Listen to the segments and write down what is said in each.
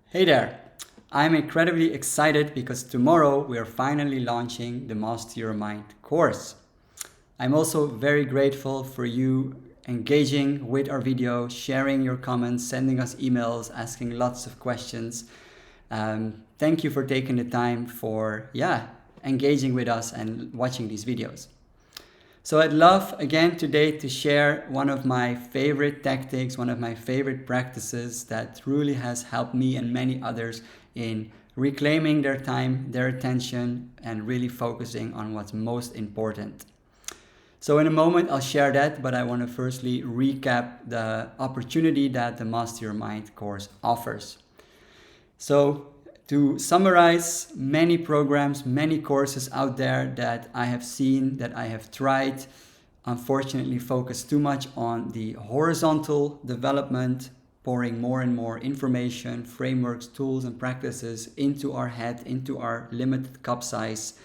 Hey there! I'm incredibly excited because tomorrow we are finally launching the Master Your Mind course. I'm also very grateful for you engaging with our video, sharing your comments, sending us emails, asking lots of questions. Thank you for taking the time for engaging with us and watching these videos. So I'd love again today to share one of my favorite tactics, one of my favorite practices that really has helped me and many others in reclaiming their time, their attention, and really focusing on what's most important. So in a moment I'll share that, but I want to firstly recap the opportunity that the Master Your Mind course offers. So to summarize, many programs, many courses out there that I have seen, that I have tried, unfortunately focus too much on the horizontal development, pouring more and more information, frameworks, tools, and practices into our head, into our limited cup size.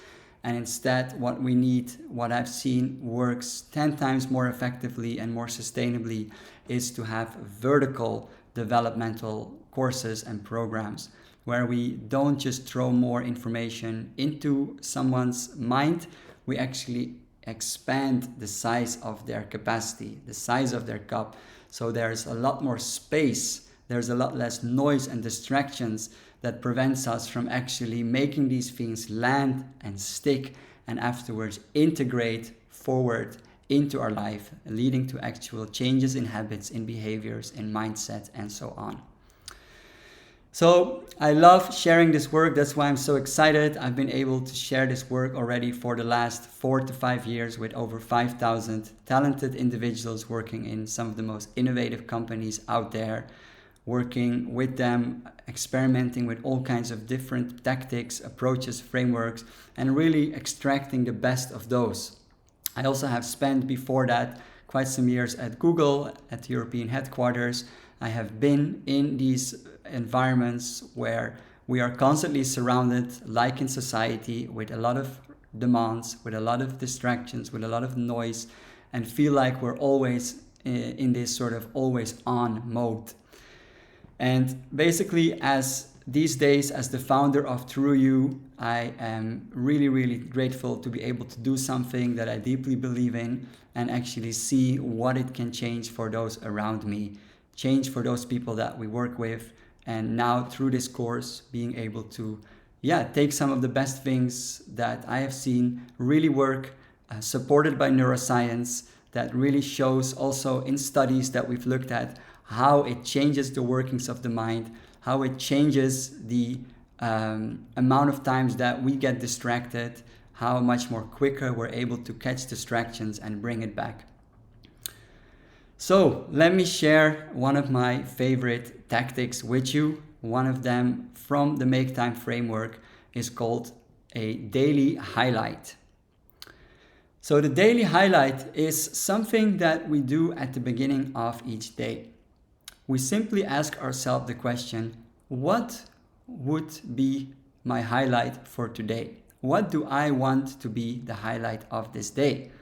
And instead, what we need, what I've seen works 10 times more effectively and more sustainably, is to have vertical developmental courses and programs where we don't just throw more information into someone's mind, we actually expand the size of their capacity, the size of their cup. So there's a lot more space, there's a lot less noise and distractions that prevents us from actually making these things land and stick and afterwards integrate forward into our life, leading to actual changes in habits, in behaviors, in mindset, and so on. So I love sharing this work. That's why I'm so excited. I've been able to share this work already for the last 4 to 5 years with over 5,000 talented individuals working in some of the most innovative companies out there, working with them, experimenting with all kinds of different tactics, approaches, frameworks, and really extracting the best of those. I also have spent before that quite some years at Google, at the European headquarters. I have been in these environments where we are constantly surrounded, like in society, with a lot of demands, with a lot of distractions, with a lot of noise, and feel like we're always in this sort of always on mode. And basically, as these days, as the founder of TrueYou, I am really, really grateful to be able to do something that I deeply believe in and actually see what it can change for those around me, change for those people that we work with. And now through this course, being able to take some of the best things that I have seen really work, supported by neuroscience, that really shows also in studies that we've looked at how it changes the workings of the mind, how it changes the amount of times that we get distracted, how much more quicker we're able to catch distractions and bring it back. So let me share one of my favorite tactics with you. One of them from the Make Time framework is called a daily highlight. So the daily highlight is something that we do at the beginning of each day. We simply ask ourselves the question, what would be my highlight for today? What do I want to be the highlight of this day?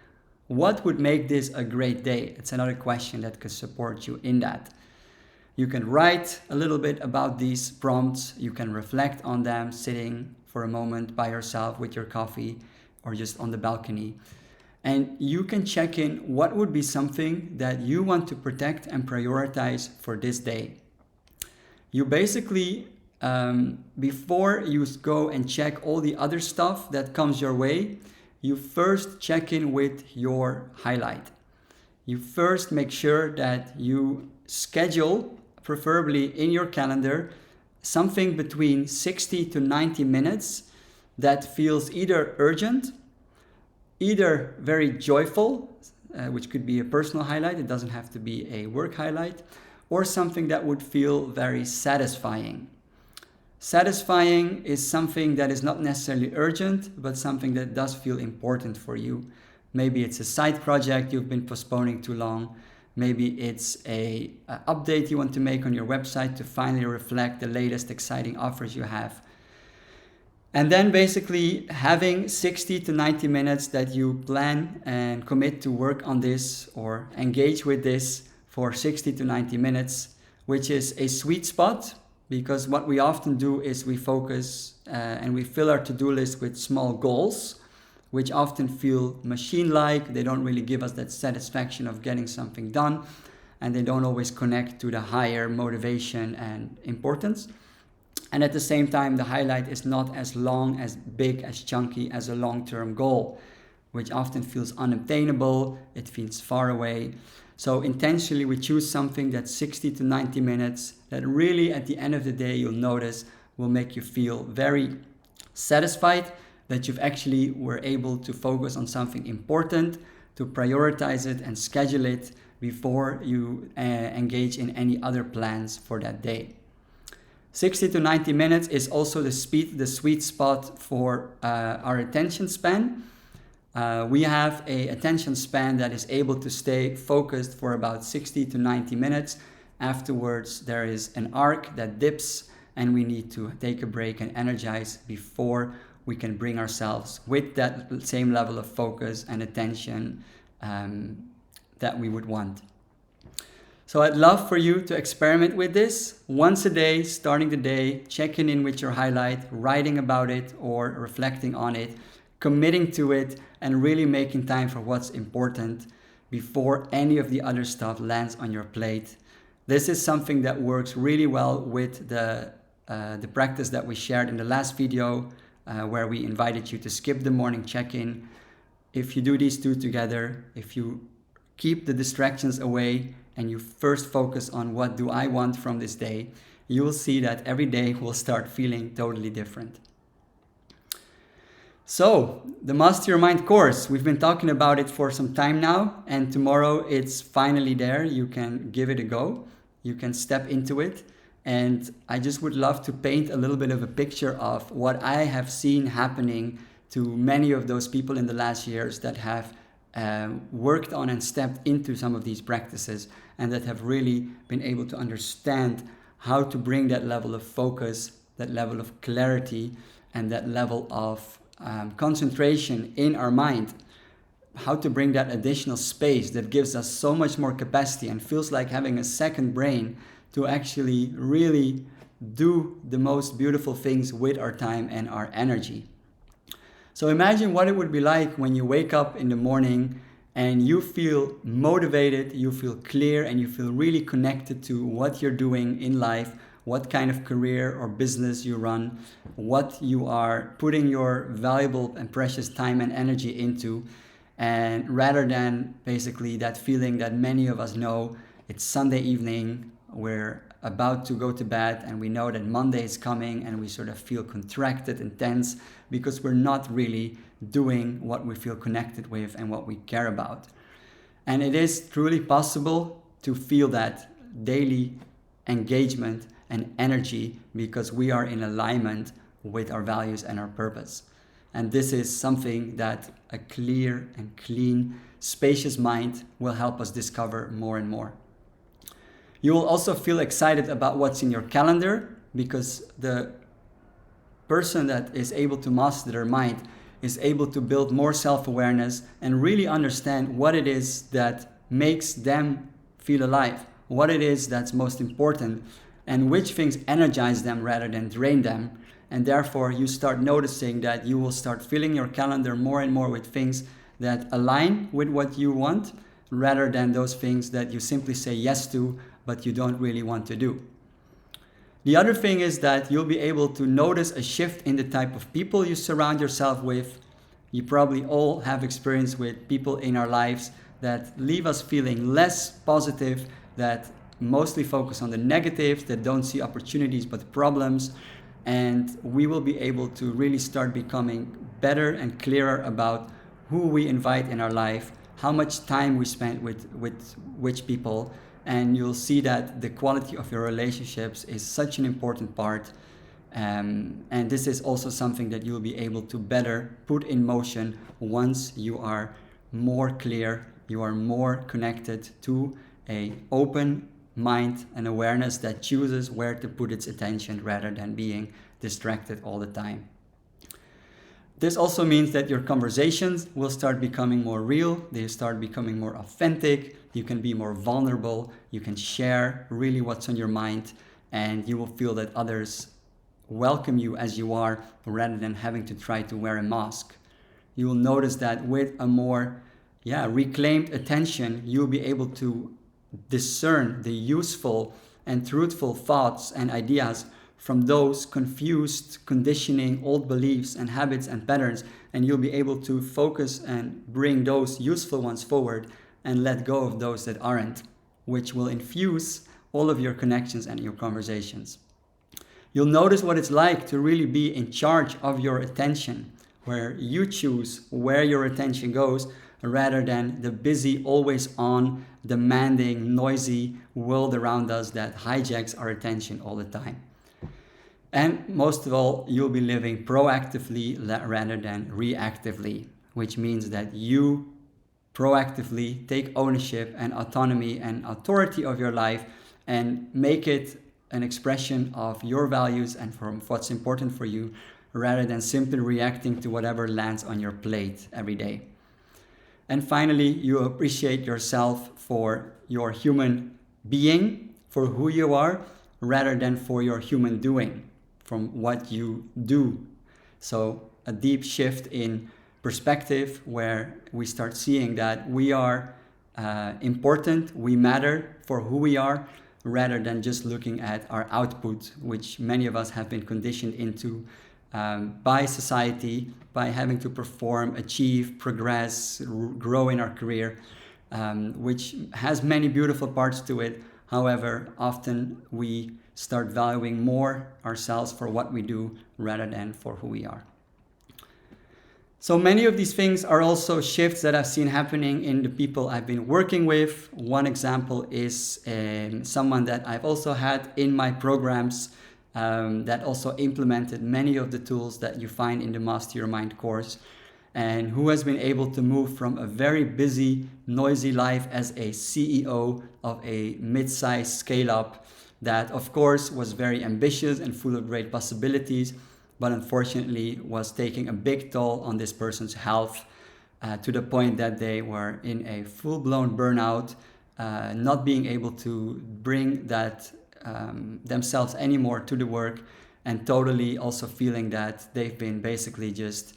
What would make this a great day? It's another question that could support you in that. You can write a little bit about these prompts. You can reflect on them sitting for a moment by yourself with your coffee or just on the balcony. And you can check in what would be something that you want to protect and prioritize for this day. You basically, before you go and check all the other stuff that comes your way, you first check in with your highlight. You first make sure that you schedule, preferably in your calendar, something between 60 to 90 minutes that feels either urgent, either very joyful, which could be a personal highlight, it doesn't have to be a work highlight, or something that would feel very satisfying. Satisfying is something that is not necessarily urgent, but something that does feel important for you. Maybe it's a side project you've been postponing too long. Maybe it's a update you want to make on your website to finally reflect the latest exciting offers you have. And then basically having 60 to 90 minutes that you plan and commit to work on this or engage with this for 60 to 90 minutes, which is a sweet spot because what we often do is we focus and we fill our to-do list with small goals, which often feel machine-like. They don't really give us that satisfaction of getting something done, and they don't always connect to the higher motivation and importance. And at the same time, the highlight is not as long, as big, as chunky as a long-term goal, which often feels unobtainable, it feels far away. So intentionally, we choose something that's 60 to 90 minutes that really at the end of the day, you'll notice will make you feel very satisfied that you've actually were able to focus on something important, to prioritize it and schedule it before you engage in any other plans for that day. 60 to 90 minutes is also the sweet spot for our attention span. We have an attention span that is able to stay focused for about 60 to 90 minutes. Afterwards, there is an arc that dips and we need to take a break and energize before we can bring ourselves with that same level of focus and attention that we would want. So I'd love for you to experiment with this once a day, starting the day, checking in with your highlight, writing about it or reflecting on it, committing to it, and really making time for what's important before any of the other stuff lands on your plate. This is something that works really well with the practice that we shared in the last video, where we invited you to skip the morning check-in. If you do these two together, if you keep the distractions away and you first focus on what do I want from this day, you will see that every day will start feeling totally different. So, the Master Your Mind course, we've been talking about it for some time now, and tomorrow it's finally there. You can give it a go. You can step into it. And I just would love to paint a little bit of a picture of what I have seen happening to many of those people in the last years that have worked on and stepped into some of these practices and that have really been able to understand how to bring that level of focus, that level of clarity, and that level of concentration in our mind, how to bring that additional space that gives us so much more capacity and feels like having a second brain to actually really do the most beautiful things with our time and our energy. So imagine what it would be like when you wake up in the morning and you feel motivated, you feel clear, and you feel really connected to what you're doing in life, what kind of career or business you run, what you are putting your valuable and precious time and energy into. And rather than basically that feeling that many of us know, it's Sunday evening, we're about to go to bed and we know that Monday is coming and we sort of feel contracted and tense because we're not really doing what we feel connected with and what we care about. And it is truly possible to feel that daily engagement and energy because we are in alignment with our values and our purpose. And this is something that a clear and clean, spacious mind will help us discover more and more. You will also feel excited about what's in your calendar because the person that is able to master their mind is able to build more self-awareness and really understand what it is that makes them feel alive, what it is that's most important, and which things energize them rather than drain them. And therefore, you start noticing that you will start filling your calendar more and more with things that align with what you want, rather than those things that you simply say yes to, but you don't really want to do. The other thing is that you'll be able to notice a shift in the type of people you surround yourself with. You probably all have experience with people in our lives that leave us feeling less positive, that mostly focus on the negatives, that don't see opportunities but problems. And we will be able to really start becoming better and clearer about who we invite in our life, how much time we spend with which people, and you'll see that the quality of your relationships is such an important part. And this is also something that you'll be able to better put in motion once you are more clear, you are more connected to an open mind and awareness that chooses where to put its attention rather than being distracted all the time. This also means that your conversations will start becoming more real, they start becoming more authentic, you can be more vulnerable, you can share really what's on your mind, and you will feel that others welcome you as you are rather than having to try to wear a mask. You will notice that with a more reclaimed attention, you'll be able to discern the useful and truthful thoughts and ideas from those confused, conditioning, old beliefs and habits and patterns, and you'll be able to focus and bring those useful ones forward and let go of those that aren't, which will infuse all of your connections and your conversations. You'll notice what it's like to really be in charge of your attention, where you choose where your attention goes rather than the busy, always on, demanding, noisy world around us that hijacks our attention all the time. And most of all, you'll be living proactively rather than reactively, which means that you proactively take ownership and autonomy and authority of your life and make it an expression of your values and from what's important for you, rather than simply reacting to whatever lands on your plate every day. And finally, you appreciate yourself for your human being, for who you are, rather than for your human doing, from what you do. So a deep shift in perspective where we start seeing that we are important, we matter for who we are, rather than just looking at our output, which many of us have been conditioned into by society, by having to perform, achieve, progress, grow in our career, which has many beautiful parts to it. However, often we start valuing more ourselves for what we do rather than for who we are. So many of these things are also shifts that I've seen happening in the people I've been working with. One example is someone that I've also had in my programs that also implemented many of the tools that you find in the Master Your Mind course, and who has been able to move from a very busy, noisy life as a CEO of a mid-sized scale-up that, of course, was very ambitious and full of great possibilities, but unfortunately was taking a big toll on this person's health to the point that they were in a full-blown burnout, not being able to bring that themselves anymore to the work, and totally also feeling that they've been basically just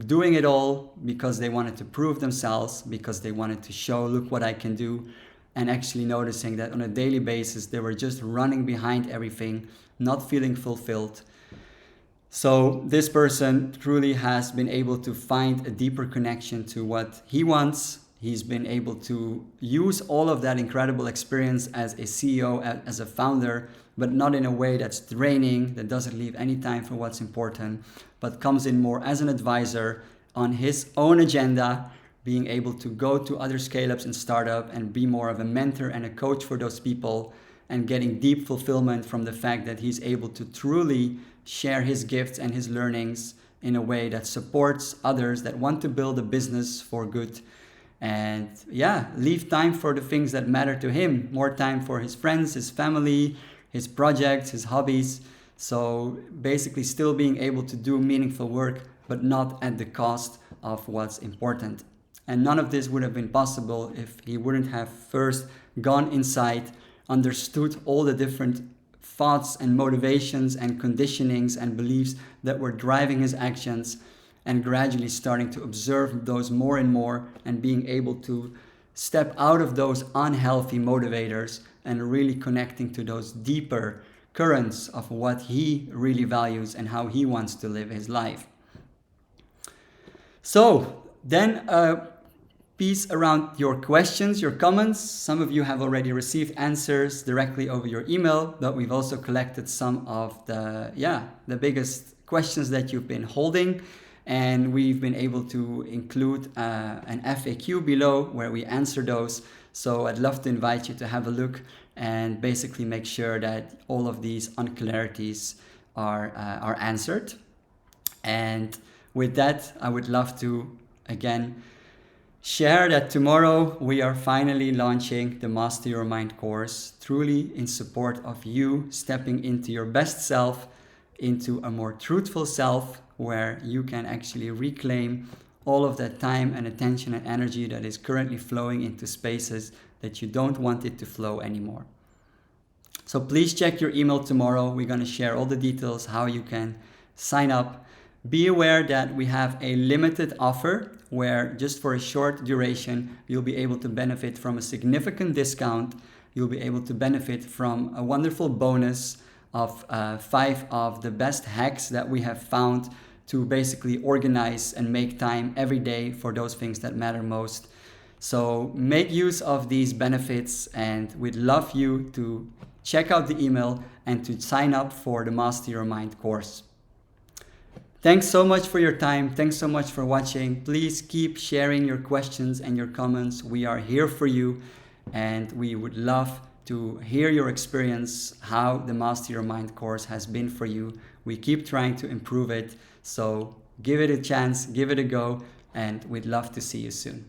doing it all because they wanted to prove themselves, because they wanted to show, look what I can do, and actually noticing that on a daily basis they were just running behind everything, not feeling fulfilled. So this person truly has been able to find a deeper connection to what he wants. He's been able to use all of that incredible experience as a CEO, as a founder, but not in a way that's draining, that doesn't leave any time for what's important, but comes in more as an advisor on his own agenda, being able to go to other scale-ups and startup and be more of a mentor and a coach for those people, and getting deep fulfillment from the fact that he's able to truly share his gifts and his learnings in a way that supports others that want to build a business for good. And leave time for the things that matter to him, more time for his friends, his family, his projects, his hobbies. So basically still being able to do meaningful work, but not at the cost of what's important. And none of this would have been possible if he wouldn't have first gone inside, understood all the different thoughts and motivations and conditionings and beliefs that were driving his actions, and gradually starting to observe those more and more, and being able to step out of those unhealthy motivators and really connecting to those deeper currents of what he really values and how he wants to live his life. So then a piece around your questions, your comments. Some of you have already received answers directly over your email, but we've also collected some of the biggest questions that you've been holding. And we've been able to include an FAQ below where we answer those. So I'd love to invite you to have a look and basically make sure that all of these unclarities are answered. And with that, I would love to, again, share that tomorrow we are finally launching the Master Your Mind course, truly in support of you stepping into your best self, into a more truthful self, where you can actually reclaim all of that time and attention and energy that is currently flowing into spaces that you don't want it to flow anymore. So please check your email tomorrow. We're going to share all the details, how you can sign up. Be aware that we have a limited offer where just for a short duration, you'll be able to benefit from a significant discount. You'll be able to benefit from a wonderful bonus of 5 of the best hacks that we have found to basically organize and make time every day for those things that matter most. So make use of these benefits, and we'd love you to check out the email and to sign up for the Master Your Mind course. Thanks so much for your time. Thanks so much for watching. Please keep sharing your questions and your comments. We are here for you, and we would love to hear your experience, how the Master Your Mind course has been for you. We keep trying to improve it, so give it a chance, give it a go, and we'd love to see you soon.